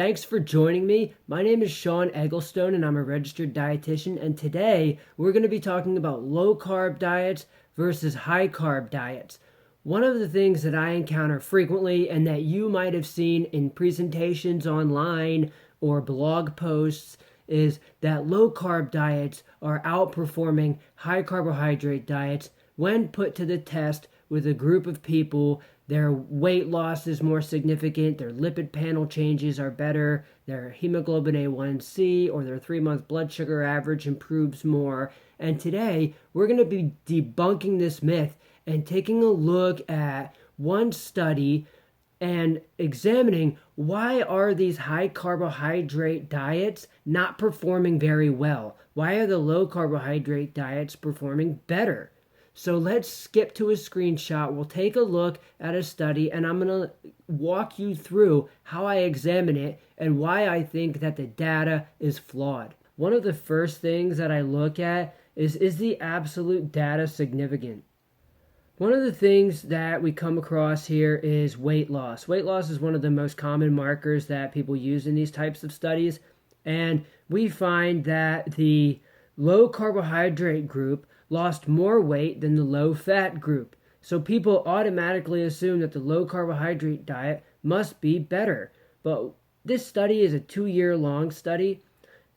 Thanks for joining me. My name is Sean Egglestone and I'm a registered dietitian, and today we're going to be talking about low carb diets versus high carb diets. One of the things that I encounter frequently and that you might have seen in presentations online or blog posts is that low carb diets are outperforming high carbohydrate diets when put to the test with a group of people. Their weight loss is more significant, their lipid panel changes are better, their hemoglobin A1C or their 3-month blood sugar average improves more. And today, we're going to be debunking this myth and taking a look at one study and examining why are these high carbohydrate diets not performing very well? Why are the low carbohydrate diets performing better? So let's skip to a screenshot. We'll take a look at a study and I'm going to walk you through how I examine it and why I think that the data is flawed. One of the first things that I look at is the absolute data significant? One of the things that we come across here is weight loss. Weight loss is one of the most common markers that people use in these types of studies. And we find that the low carbohydrate group lost more weight than the low fat group. So people automatically assume that the low carbohydrate diet must be better. But this study is a 2-year long study,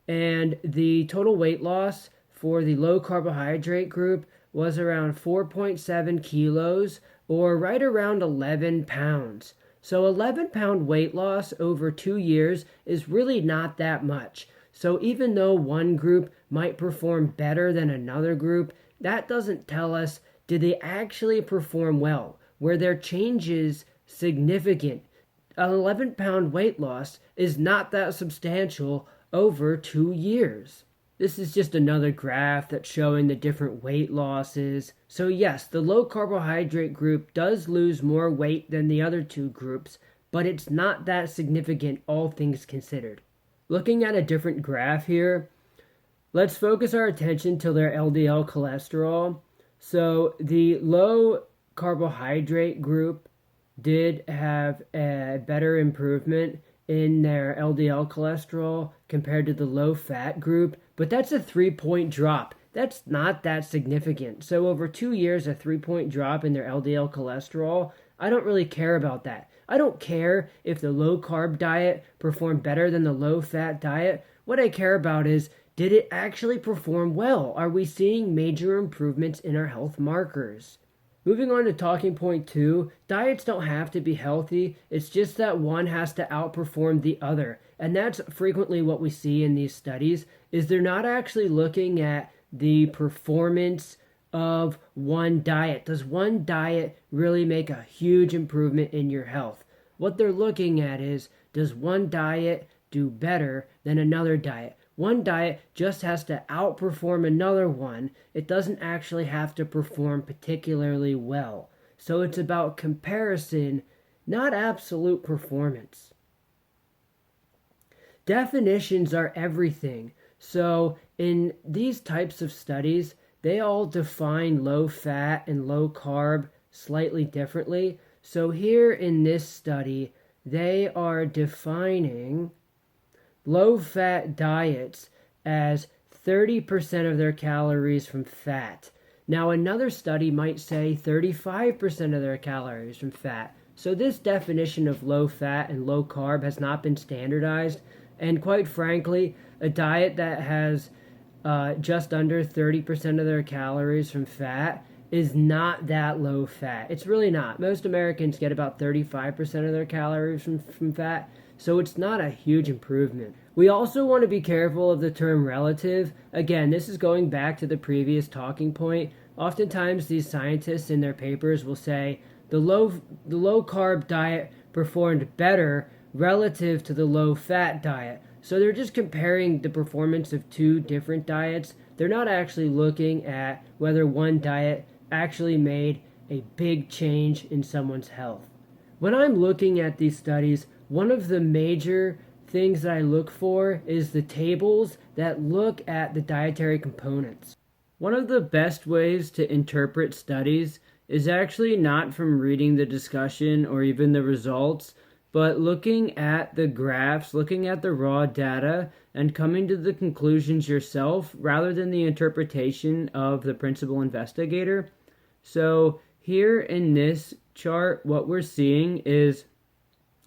and the total weight loss for the low carbohydrate group was around 4.7 kilos or right around 11 pounds. So 11-pound weight loss over 2 years is really not that much. So even though one group might perform better than another group, that doesn't tell us, did they actually perform well? Were their changes significant? An 11-pound weight loss is not that substantial over 2 years. This is just another graph that's showing the different weight losses. So yes, the low carbohydrate group does lose more weight than the other two groups, but it's not that significant, all things considered. Looking at a different graph here, let's focus our attention to their LDL cholesterol. So the low carbohydrate group did have a better improvement in their LDL cholesterol compared to the low fat group, but that's a 3-point drop. That's not that significant. So over 2 years, a 3-point drop in their LDL cholesterol, I don't really care about that. I don't care if the low carb diet performed better than the low fat diet. What I care about is, did it actually perform well? Are we seeing major improvements in our health markers? Moving on to talking point 2, diets don't have to be healthy. It's just that one has to outperform the other. And that's frequently what we see in these studies, is they're not actually looking at the performance of one diet. Does one diet really make a huge improvement in your health? What they're looking at is, does one diet do better than another diet? One diet just has to outperform another one. It doesn't actually have to perform particularly well. So it's about comparison, not absolute performance. Definitions are everything. So in these types of studies, they all define low fat and low carb slightly differently. So here in this study, they are defining low-fat diets as 30% of their calories from fat. Now, another study might say 35% of their calories from fat. So this definition of low-fat and low-carb has not been standardized. And quite frankly, a diet that has just under 30% of their calories from fat is not that low-fat. It's really not. Most Americans get about 35% of their calories from fat. So it's not a huge improvement. We also want to be careful of the term relative. Again, this is going back to the previous talking point. Oftentimes these scientists in their papers will say the low carb diet performed better relative to the low fat diet. So they're just comparing the performance of two different diets. They're not actually looking at whether one diet actually made a big change in someone's health. When I'm looking at these studies, one of the major things that I look for is the tables that look at the dietary components. One of the best ways to interpret studies is actually not from reading the discussion or even the results, but looking at the graphs, looking at the raw data, and coming to the conclusions yourself rather than the interpretation of the principal investigator. So here in this chart, what we're seeing is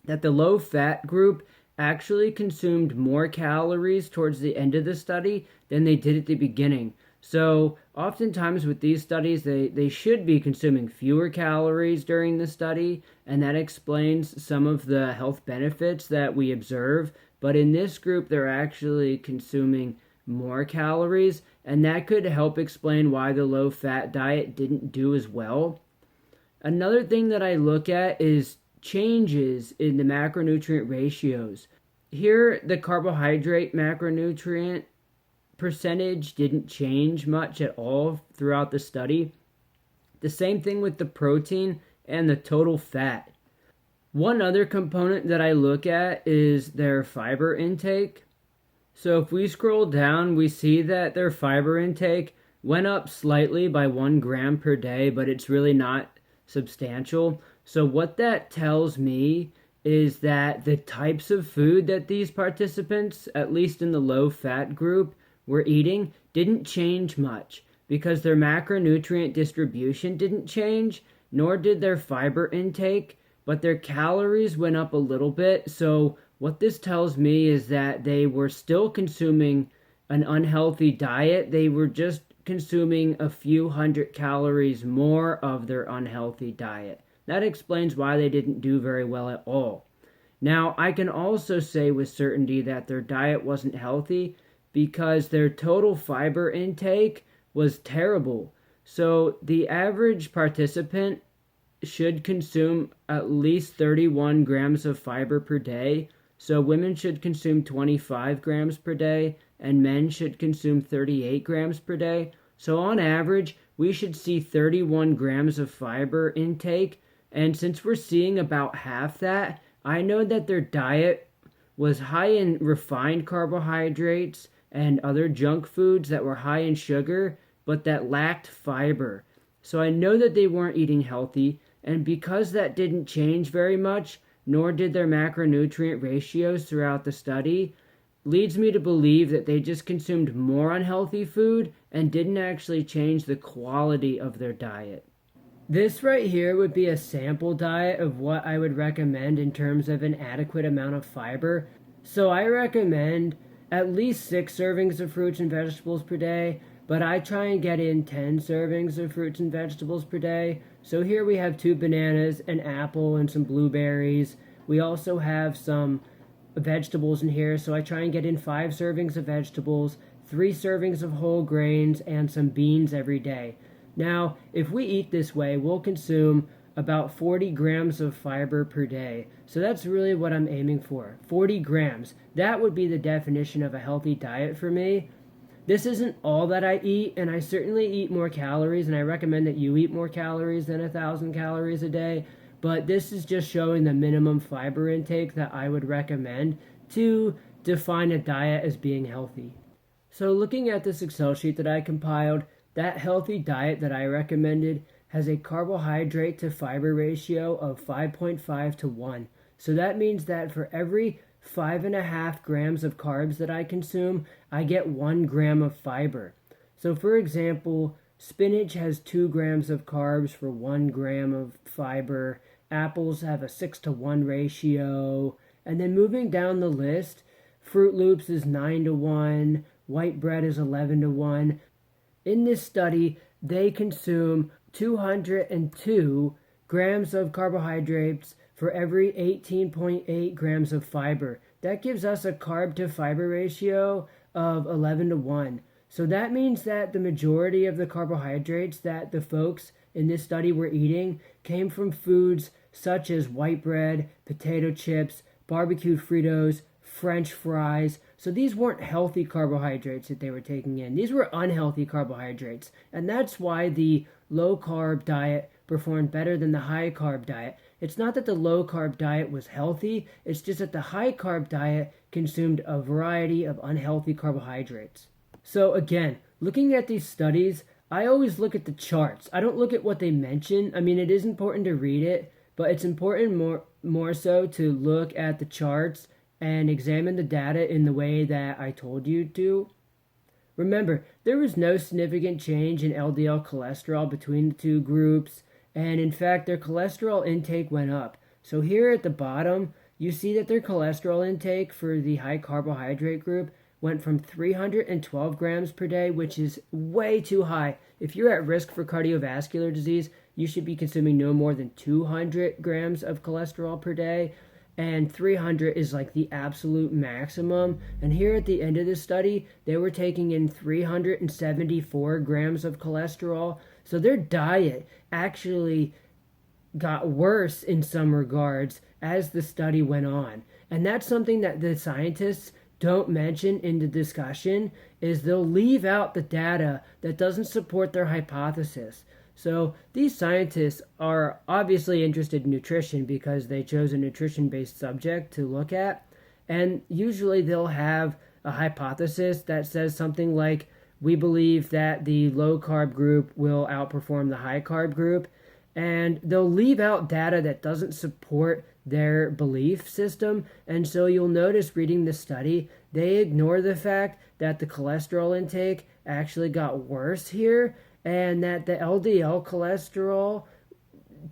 that the low-fat group actually consumed more calories towards the end of the study than they did at the beginning. So oftentimes with these studies, they should be consuming fewer calories during the study, and that explains some of the health benefits that we observe. But in this group, they're actually consuming more calories, and that could help explain why the low-fat diet didn't do as well. Another thing that I look at is changes in the macronutrient ratios. Here, the carbohydrate macronutrient percentage didn't change much at all throughout the study. The same thing with the protein and the total fat. One other component that I look at is their fiber intake. So if we scroll down, we see that their fiber intake went up slightly by 1 gram per day, but it's really not substantial. So what that tells me is that the types of food that these participants, at least in the low-fat group, were eating didn't change much because their macronutrient distribution didn't change, nor did their fiber intake, but their calories went up a little bit. So what this tells me is that they were still consuming an unhealthy diet. They were just consuming a few hundred calories more of their unhealthy diet. That explains why they didn't do very well at all. Now, I can also say with certainty that their diet wasn't healthy because their total fiber intake was terrible. So the average participant should consume at least 31 grams of fiber per day. So women should consume 25 grams per day, and men should consume 38 grams per day. So on average, we should see 31 grams of fiber intake. And since we're seeing about half that, I know that their diet was high in refined carbohydrates and other junk foods that were high in sugar, but that lacked fiber. So I know that they weren't eating healthy, and because that didn't change very much, nor did their macronutrient ratios throughout the study, leads me to believe that they just consumed more unhealthy food and didn't actually change the quality of their diet. This right here would be a sample diet of what I would recommend in terms of an adequate amount of fiber. So I recommend at least 6 servings of fruits and vegetables per day, but I try and get in 10 servings of fruits and vegetables per day. So here we have 2 bananas, an apple, and some blueberries. We also have some vegetables in here, so I try and get in 5 servings of vegetables, 3 servings of whole grains, and some beans every day. Now, if we eat this way, we'll consume about 40 grams of fiber per day. So that's really what I'm aiming for, 40 grams. That would be the definition of a healthy diet for me. This isn't all that I eat, and I certainly eat more calories, and I recommend that you eat more calories than 1,000 calories a day. But this is just showing the minimum fiber intake that I would recommend to define a diet as being healthy. So looking at this Excel sheet that I compiled, that healthy diet that I recommended has a carbohydrate to fiber ratio of 5.5 to 1. So that means that for every 5.5 grams of carbs that I consume, I get 1 gram of fiber. So for example, spinach has 2 grams of carbs for 1 gram of fiber. Apples have a 6 to 1 ratio. And then moving down the list, Fruit Loops is 9 to 1. White bread is 11 to 1. In this study, they consume 202 grams of carbohydrates for every 18.8 grams of fiber. That gives us a carb to fiber ratio of 11 to 1. So that means that the majority of the carbohydrates that the folks in this study were eating came from foods such as white bread, potato chips, barbecued Fritos, French fries. So these weren't healthy carbohydrates that they were taking in. These were unhealthy carbohydrates. And that's why the low carb diet performed better than the high carb diet. It's not that the low carb diet was healthy, it's just that the high carb diet consumed a variety of unhealthy carbohydrates. So again, looking at these studies, I always look at the charts. I don't look at what they mention. I mean, it is important to read it, but it's important more so to look at the charts and examine the data in the way that I told you to. Remember, there was no significant change in LDL cholesterol between the two groups, and in fact, their cholesterol intake went up. So here at the bottom, you see that their cholesterol intake for the high carbohydrate group went from 312 grams per day, which is way too high. If you're at risk for cardiovascular disease, you should be consuming no more than 200 grams of cholesterol per day, and 300 is like the absolute maximum. And here at the end of the study, they were taking in 374 grams of cholesterol. So their diet actually got worse in some regards as the study went on. And that's something that the scientists don't mention in the discussion, is they'll leave out the data that doesn't support their hypothesis. So these scientists are obviously interested in nutrition because they chose a nutrition-based subject to look at. And usually they'll have a hypothesis that says something like, we believe that the low-carb group will outperform the high-carb group. And they'll leave out data that doesn't support their belief system. And so you'll notice reading the study, they ignore the fact that the cholesterol intake actually got worse here, and that the LDL cholesterol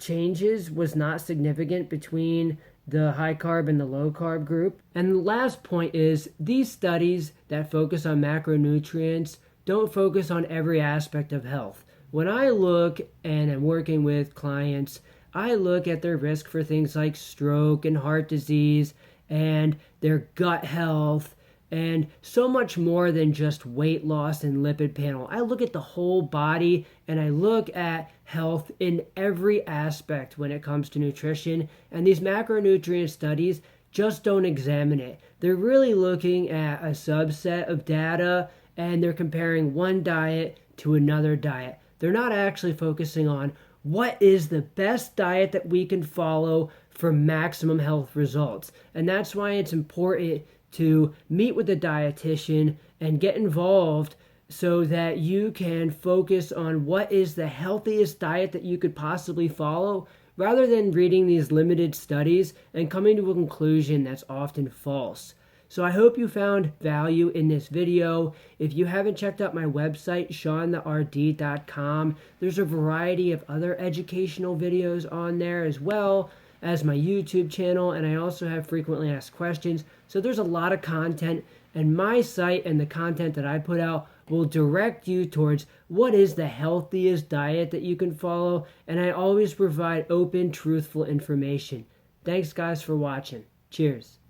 changes was not significant between the high carb and the low carb group. And the last point is, these studies that focus on macronutrients don't focus on every aspect of health. When I look and I'm working with clients, I look at their risk for things like stroke and heart disease and their gut health and so much more than just weight loss and lipid panel. I look at the whole body and I look at health in every aspect when it comes to nutrition. And these macronutrient studies just don't examine it. They're really looking at a subset of data and they're comparing one diet to another diet. They're not actually focusing on what is the best diet that we can follow for maximum health results. And that's why it's important to meet with a dietitian and get involved so that you can focus on what is the healthiest diet that you could possibly follow, rather than reading these limited studies and coming to a conclusion that's often false. So I hope you found value in this video. If you haven't checked out my website, SeanTheRD.com, there's a variety of other educational videos on there, as well as my YouTube channel, and I also have frequently asked questions. So there's a lot of content, and my site and the content that I put out will direct you towards what is the healthiest diet that you can follow, and I always provide open, truthful information. Thanks guys for watching. Cheers.